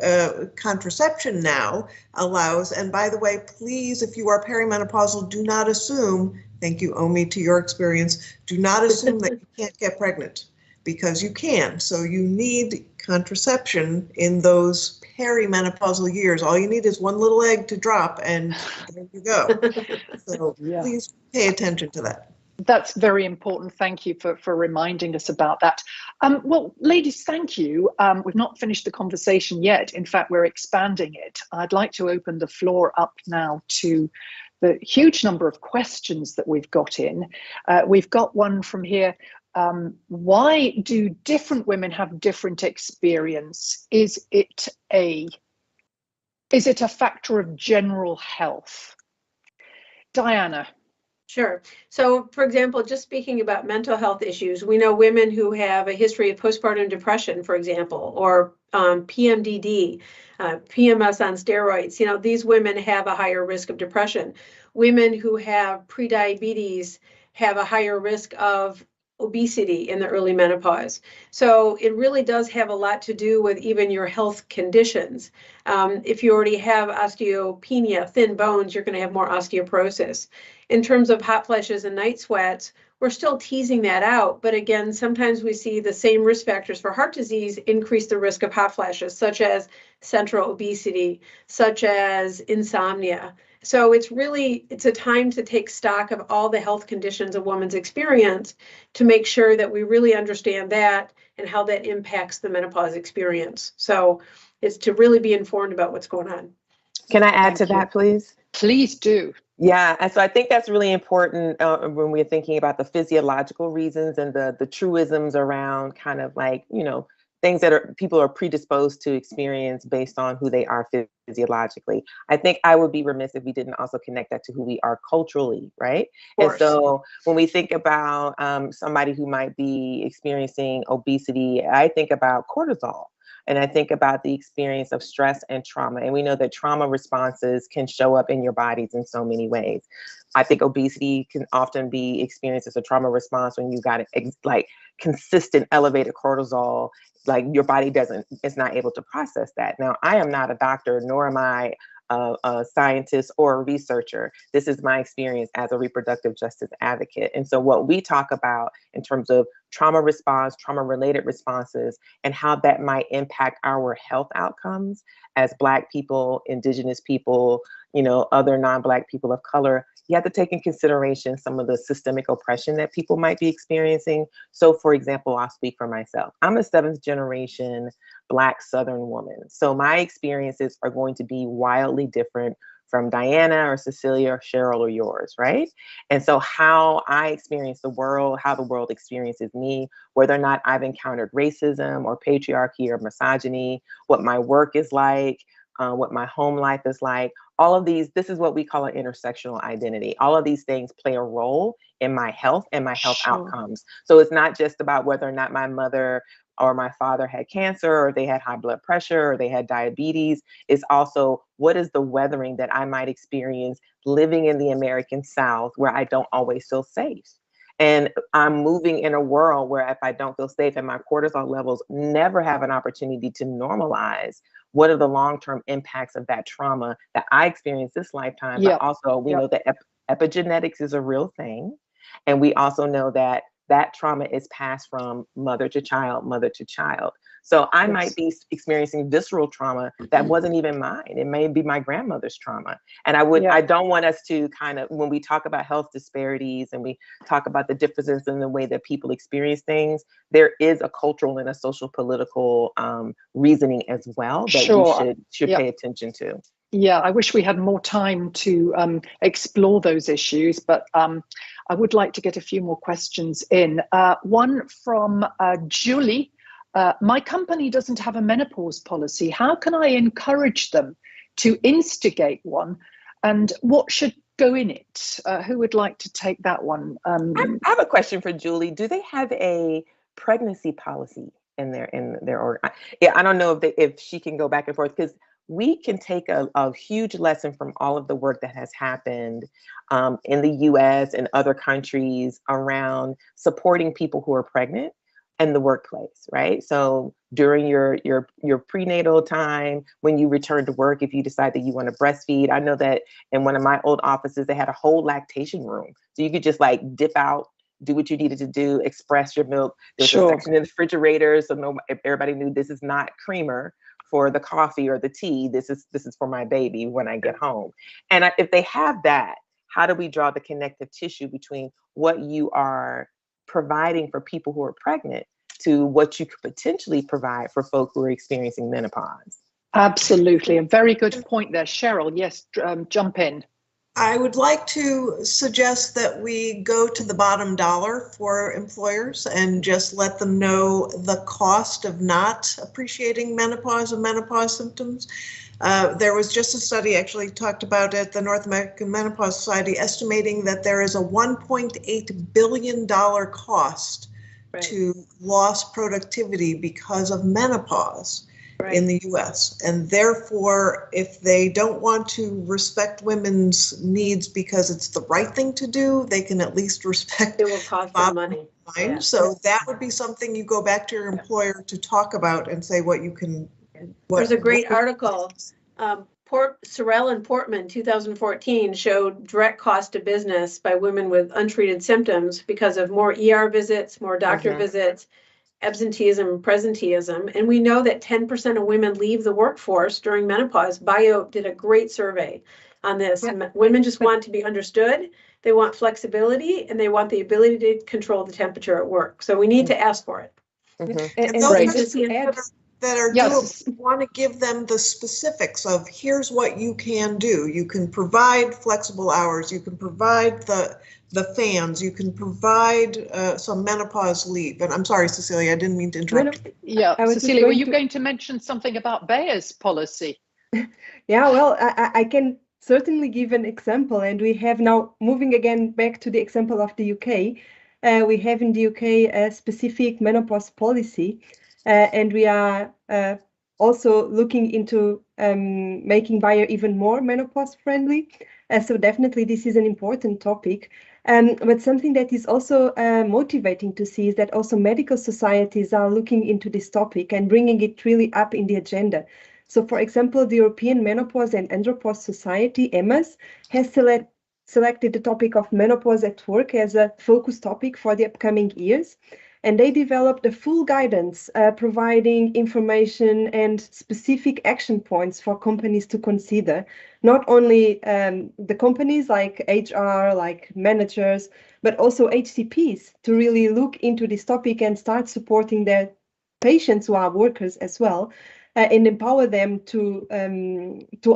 contraception now allows, and by the way, please, if you are perimenopausal, do not assume, thank you, Omi, to your experience, do not assume that you can't get pregnant, because you can. So you need contraception in those perimenopausal years. All you need is one little egg to drop and there you go. So please pay attention to that. That's very important. Thank you for reminding us about that. Well, ladies, thank you. We've not finished the conversation yet. In fact, we're expanding it. I'd like to open the floor up now to the huge number of questions that we've got in. We've got one from here. Why do different women have different experience? Is it a factor of general health? Diana. Sure. So, for example, just speaking about mental health issues, we know women who have a history of postpartum depression, for example, or PMDD, PMS on steroids. These women have a higher risk of depression. Women who have prediabetes have a higher risk of obesity in the early menopause. So it really does have a lot to do with even your health conditions. If you already have osteopenia, thin bones, you're going to have more osteoporosis. In terms of hot flashes and night sweats, we're still teasing that out. But again, sometimes we see the same risk factors for heart disease increase the risk of hot flashes, such as central obesity, such as insomnia. So it's a time to take stock of all the health conditions a woman's experience to make sure that we really understand that and how that impacts the menopause experience. So it's to really be informed about what's going on. Can I add to that, please? Please do. Yeah, and so I think that's really important when we're thinking about the physiological reasons and the truisms around kind of like, things that people are predisposed to experience based on who they are physiologically. I think I would be remiss if we didn't also connect that to who we are culturally, right? And so when we think about somebody who might be experiencing obesity, I think about cortisol. And I think about the experience of stress and trauma. And we know that trauma responses can show up in your bodies in so many ways. I think obesity can often be experienced as a trauma response when you got like consistent elevated cortisol, like your body is not able to process that. Now, I am not a doctor, nor am I a scientist or a researcher. This is my experience as a reproductive justice advocate. And so what we talk about in terms of trauma response, trauma-related responses, and how that might impact our health outcomes as Black people, Indigenous people, other non-Black people of color, you have to take in consideration some of the systemic oppression that people might be experiencing. So for example, I'll speak for myself. I'm a 7th generation Black Southern woman. So my experiences are going to be wildly different from Diana or Cecilia or Sheryl or yours, right? And so how I experience the world, how the world experiences me, whether or not I've encountered racism or patriarchy or misogyny, what my work is like, what my home life is like, all of these, this is what we call an intersectional identity. All of these things play a role in my health and my health outcomes. So it's not just about whether or not my mother or my father had cancer, or they had high blood pressure, or they had diabetes. It's also, what is the weathering that I might experience living in the American South where I don't always feel safe? And I'm moving in a world where if I don't feel safe and my cortisol levels never have an opportunity to normalize, what are the long-term impacts of that trauma that I experienced this lifetime? But also we know that epigenetics is a real thing. And we also know that that trauma is passed from mother to child, mother to child. So I might be experiencing visceral trauma that wasn't even mine. It may be my grandmother's trauma. And I don't want us to kind of, when we talk about health disparities and we talk about the differences in the way that people experience things, there is a cultural and a social political reasoning as well that we should pay attention to. Yeah, I wish we had more time to explore those issues, but I would like to get a few more questions in. One from Julie. My company doesn't have a menopause policy. How can I encourage them to instigate one? And what should go in it? Who would like to take that one? I have a question for Julie. Do they have a pregnancy policy in their order? Yeah, I don't know if she can go back and forth, because we can take a huge lesson from all of the work that has happened in the US and other countries around supporting people who are pregnant in the workplace, right? So during your prenatal time, when you return to work, if you decide that you want to breastfeed, I know that in one of my old offices, they had a whole lactation room. So you could just like dip out, do what you needed to do, express your milk. There's a section in the refrigerator, so if everybody knew this is not creamer for the coffee or the tea, this is for my baby when I get home. And if they have that, how do we draw the connective tissue between what you are providing for people who are pregnant to what you could potentially provide for folk who are experiencing menopause? Absolutely, a very good point there, Sheryl. Yes, jump in. I would like to suggest that we go to the bottom dollar for employers and just let them know the cost of not appreciating menopause and menopause symptoms. There was just a study actually talked about at the North American Menopause Society estimating that there is a $1.8 billion cost to lost productivity because of menopause in the US. And therefore, if they don't want to respect women's needs because it's the right thing to do, they can at least respect it will cost them money. mind. Yeah. So that would be something you go back to your employer to talk about and say what you can. There's a great article. Sheryl and Portman, 2014, showed direct cost to business by women with untreated symptoms because of more ER visits, more doctor visits, absenteeism, presenteeism. And we know that 10% of women leave the workforce during menopause. Bio did a great survey on this. Yeah. Women just want to be understood. They want flexibility, and they want the ability to control the temperature at work. So we need to ask for it. And those that are doable, want to give them the specifics of here's what you can do. You can provide flexible hours. You can provide the fans. You can provide some menopause leave. And I'm sorry, Cecilia, I didn't mean to interrupt. Yeah, Cecilia, were you going to mention something about Bayer's policy? Yeah, well, I can certainly give an example. And we have now, moving again back to the example of the UK, we have in the UK a specific menopause policy. And we are also looking into making Bayer even more menopause friendly. So definitely this is an important topic. But something that is also motivating to see is that also medical societies are looking into this topic and bringing it really up in the agenda. So for example, the European Menopause and Andropause Society, EMAS, has selected the topic of menopause at work as a focus topic for the upcoming years. And they developed a full guidance providing information and specific action points for companies to consider, not only the companies like HR, like managers, but also HCPs to really look into this topic and start supporting their patients who are workers as well, and empower them to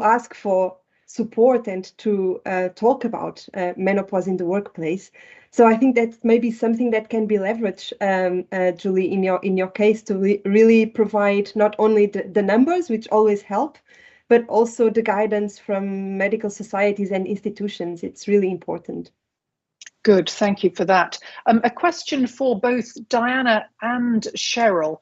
ask for support and to talk about menopause in the workplace. So I think that's maybe something that can be leveraged, Julie, in your case, to really provide not only the numbers, which always help, but also the guidance from medical societies and institutions. It's really important. Good, thank you for that. A question for both Diana and Sheryl.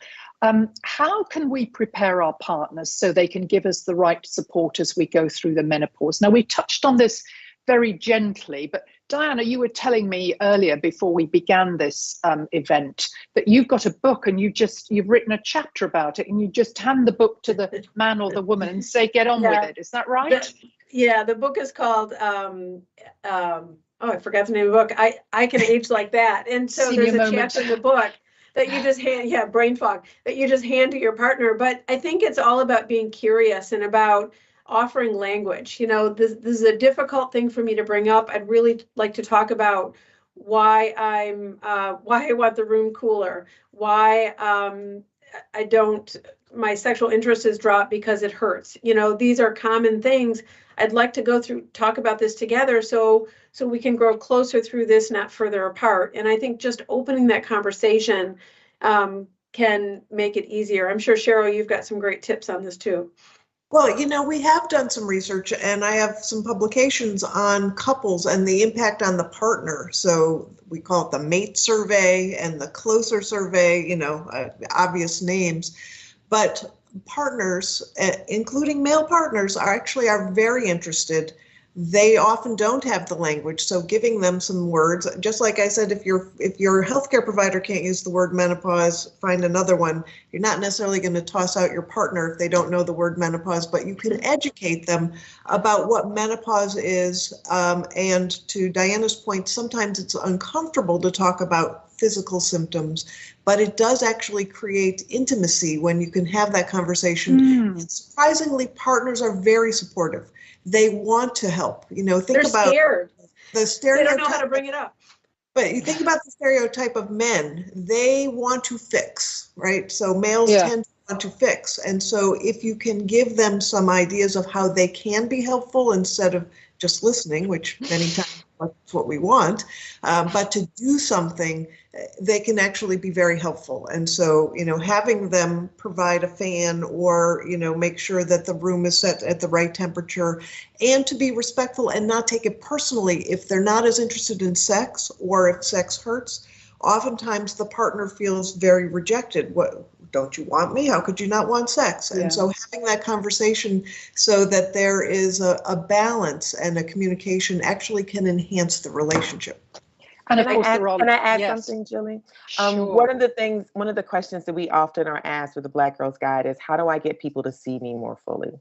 How can we prepare our partners so they can give us the right support as we go through the menopause? Now, we touched on this very gently, but Diana, you were telling me earlier before we began this event that you've got a book and you've written a chapter about it, and you just hand the book to the man or the woman and say, get on with it. Is that right? The book is called, I forgot the name of the book. I Can Age Like That. And so there's a chapter in the book that you just hand, brain fog, that you just hand to your partner. But I think it's all about being curious and about offering language. You know, this is a difficult thing for me to bring up. I'd really like to talk about why I want the room cooler, why my sexual interest is dropped because it hurts. You know, these are common things. I'd like to talk about this together so we can grow closer through this, not further apart. And I think just opening that conversation can make it easier. I'm sure, Sheryl, you've got some great tips on this too. Well, you know, we have done some research, and I have some publications on couples and the impact on the partner. So we call it the mate survey and the closer survey, you know, obvious names. But partners, including male partners, are very interested. They often don't have the language, so giving them some words, just like I said, if your healthcare provider can't use the word menopause, find another one. You're not necessarily going to toss out your partner if they don't know the word menopause, but you can educate them about what menopause is. And to Diana's point, sometimes it's uncomfortable to talk about physical symptoms, but it does actually create intimacy when you can have that conversation. And surprisingly, partners are very supportive. They want to help. You know, They're scared. The stereotype. They don't know how to bring it up. But you think about the stereotype of men, they want to fix, right? So males tend to want to fix. And so if you can give them some ideas of how they can be helpful instead of just listening, which many times that's what we want, but to do something, they can actually be very helpful. And so, you know, having them provide a fan or, you know, make sure that the room is set at the right temperature, and to be respectful and not take it personally if they're not as interested in sex or if sex hurts. Oftentimes the partner feels very rejected. What, don't you want me? How could you not want sex? And so having that conversation so that there is a balance and a communication actually can enhance the relationship. And of course, there are. Can I add yes. something, Julie? Sure. One of the questions that we often are asked with the Black Girls Guide is, how do I get people to see me more fully?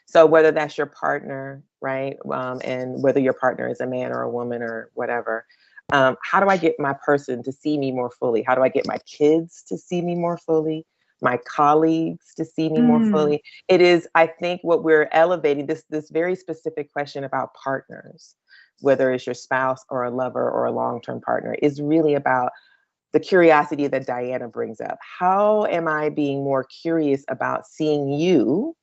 So whether that's your partner, right? And whether your partner is a man or a woman or whatever, how do I get my person to see me more fully? How do I get my kids to see me more fully? My colleagues to see me more fully? It is, I think, what we're elevating, this very specific question about partners, whether it's your spouse or a lover or a long-term partner, is really about the curiosity that Diana brings up. How am I being more curious about seeing you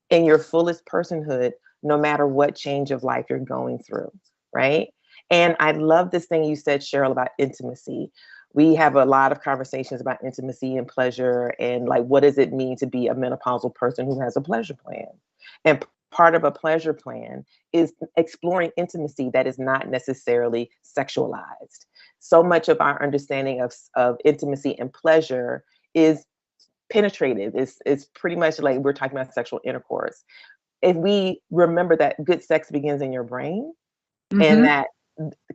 in your fullest personhood, no matter what change of life you're going through, right? And I love this thing you said, Sheryl, about intimacy. We have a lot of conversations about intimacy and pleasure, and like, what does it mean to be a menopausal person who has a pleasure plan? And part of a pleasure plan is exploring intimacy that is not necessarily sexualized. So much of our understanding of intimacy and pleasure is penetrative. It's pretty much like we're talking about sexual intercourse. If we remember that good sex begins in your brain, and that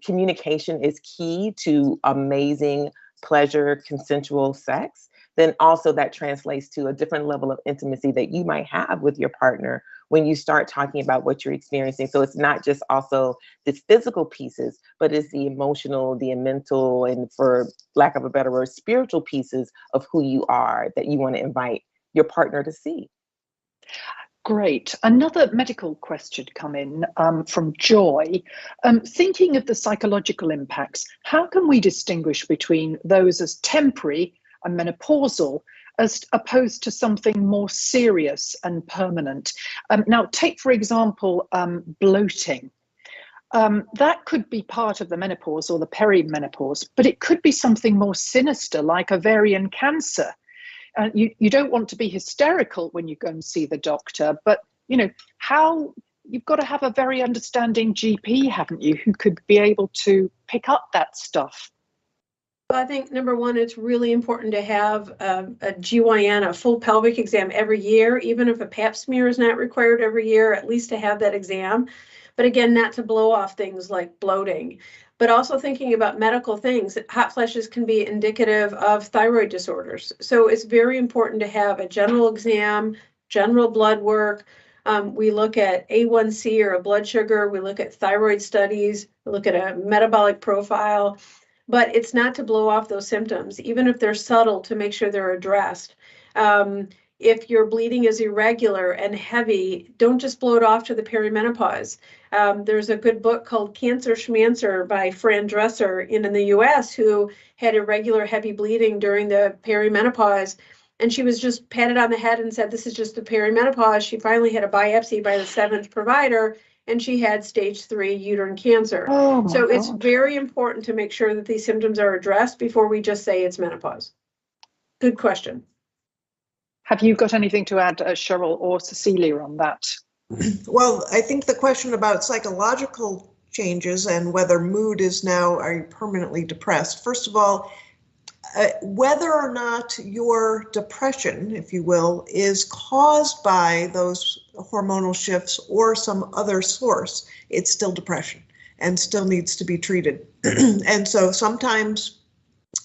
communication is key to amazing pleasure, consensual sex, then also that translates to a different level of intimacy that you might have with your partner when you start talking about what you're experiencing. So it's not just also the physical pieces, but it's the emotional, the mental, and for lack of a better word, spiritual pieces of who you are that you want to invite your partner to see. Great. Another medical question come in from Joy. Thinking of the psychological impacts, how can we distinguish between those as temporary and menopausal as opposed to something more serious and permanent? Now, take, for example, bloating. That could be part of the menopause or the perimenopause, but it could be something more sinister like ovarian cancer. You don't want to be hysterical when you go and see the doctor, but you've got to have a very understanding GP, haven't you, who could be able to pick up that stuff. Well, I think number one, it's really important to have a GYN, a full pelvic exam every year, even if a pap smear is not required every year, at least to have that exam. But again, not to blow off things like bloating, but also thinking about medical things. Hot flashes can be indicative of thyroid disorders. So it's very important to have a general exam, general blood work. We look at A1C or a blood sugar. We look at thyroid studies. We look at a metabolic profile. But it's not to blow off those symptoms, even if they're subtle, to make sure they're addressed. If your bleeding is irregular and heavy, don't just blow it off to the perimenopause. There's a good book called Cancer Schmancer by Fran Dresser in the US, who had irregular heavy bleeding during the perimenopause. And she was just patted on the head and said, this is just the perimenopause. She finally had a biopsy by the 7th provider, and she had stage 3 uterine cancer. So it's very important to make sure that these symptoms are addressed before we just say it's menopause. Good question. Have you got anything to add, Sheryl or Cecilia, on that? Well, I think the question about psychological changes and whether mood is now, are you permanently depressed? First of all, whether or not your depression, if you will, is caused by those hormonal shifts or some other source, it's still depression and still needs to be treated. And so sometimes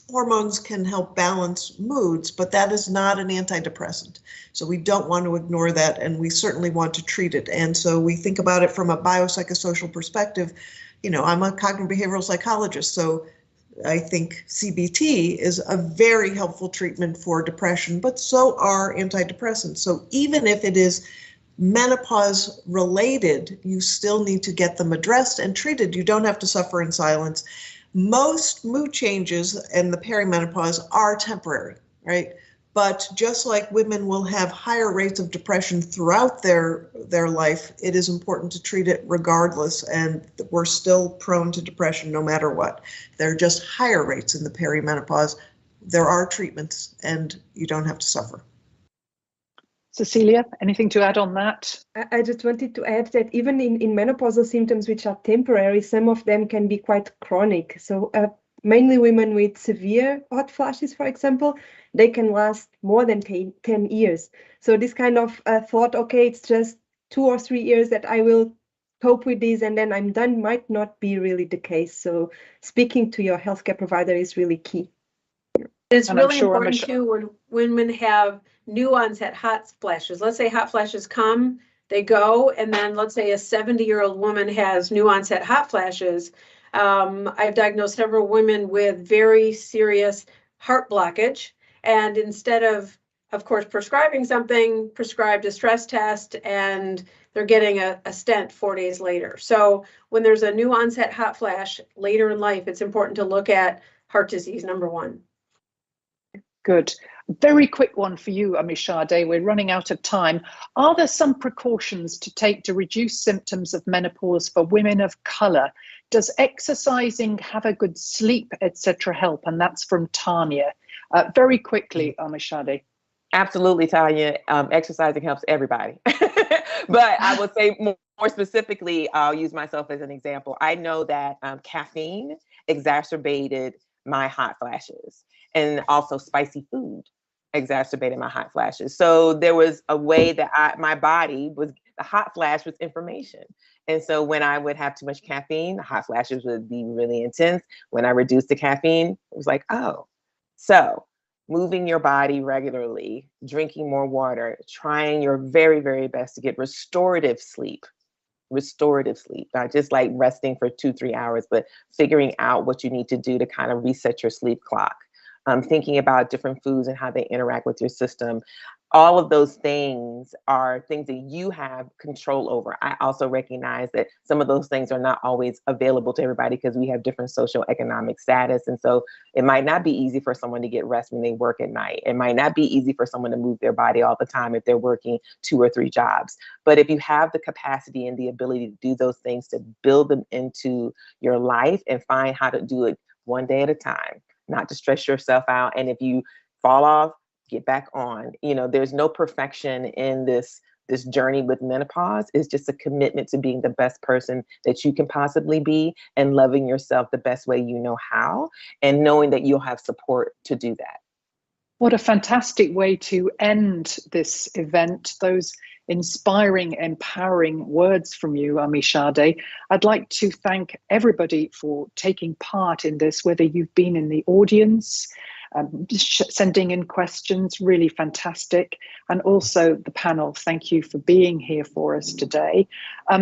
hormones can help balance moods, but that is not an antidepressant. So we don't want to ignore that, and we certainly want to treat it. And so we think about it from a biopsychosocial perspective. I'm a cognitive behavioral psychologist, so I think CBT is a very helpful treatment for depression, but so are antidepressants. So even if it is menopause related, you still need to get them addressed and treated. You don't have to suffer in silence. Most mood changes in the perimenopause are temporary, right? But just like women will have higher rates of depression throughout their life, it is important to treat it regardless. And we're still prone to depression no matter what. There are just higher rates in the perimenopause. There are treatments, and you don't have to suffer. Cecilia, anything to add on that? I just wanted to add that even in menopausal symptoms, which are temporary, some of them can be quite chronic. So mainly women with severe hot flashes, for example, they can last more than 10 years. So this kind of thought, okay, it's just 2 or 3 years that I will cope with this and then I'm done might not be really the case. So speaking to your healthcare provider is really key. It's And I'm really sure important too when women have new onset hot flashes. Let's say hot flashes come, they go, and then let's say a 70-year-old woman has new onset hot flashes. I've diagnosed several women with very serious heart blockage, and instead of course, prescribing something, prescribed a stress test, and they're getting a stent 4 days later. So when there's a new onset hot flash later in life, it's important to look at heart disease, number one. Good. Very quick one for you, Omisade. We're running out of time. Are there some precautions to take to reduce symptoms of menopause for women of colour? Does exercising, have a good sleep, etc. help? And that's from Tanya. Very quickly, Omisade. Absolutely, Tanya. Exercising helps everybody. But I would say more specifically, I'll use myself as an example. I know that caffeine exacerbated my hot flashes, and also spicy food exacerbated my hot flashes. So there was a way that my body was, the hot flash was information. And so when I would have too much caffeine, the hot flashes would be really intense. When I reduced the caffeine, it was like, oh, so moving your body regularly, drinking more water, trying your very, very best to get restorative sleep, not just like resting for 2-3 hours, but figuring out what you need to do to kind of reset your sleep clock. Thinking about different foods and how they interact with your system. All of those things are things that you have control over. I also recognize that some of those things are not always available to everybody because we have different socioeconomic status. And so it might not be easy for someone to get rest when they work at night. It might not be easy for someone to move their body all the time if they're working 2 or 3 jobs. But if you have the capacity and the ability to do those things, to build them into your life and find how to do it one day at a time, not to stress yourself out. And if you fall off, get back on. You know, there's no perfection in this journey with menopause. It's just a commitment to being the best person that you can possibly be and loving yourself the best way you know how, and knowing that you'll have support to do that. What a fantastic way to end this event. Those inspiring, empowering words from you, Omisade. I'd like to thank everybody for taking part in this, whether you've been in the audience, sending in questions, really fantastic. And also the panel, thank you for being here for us today.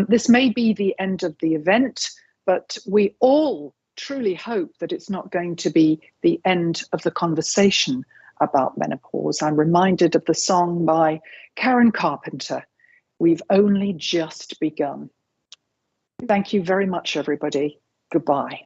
This may be the end of the event, but we all truly hope that it's not going to be the end of the conversation about menopause. I'm reminded of the song by Karen Carpenter, "We've Only Just Begun." Thank you very much, everybody. Goodbye.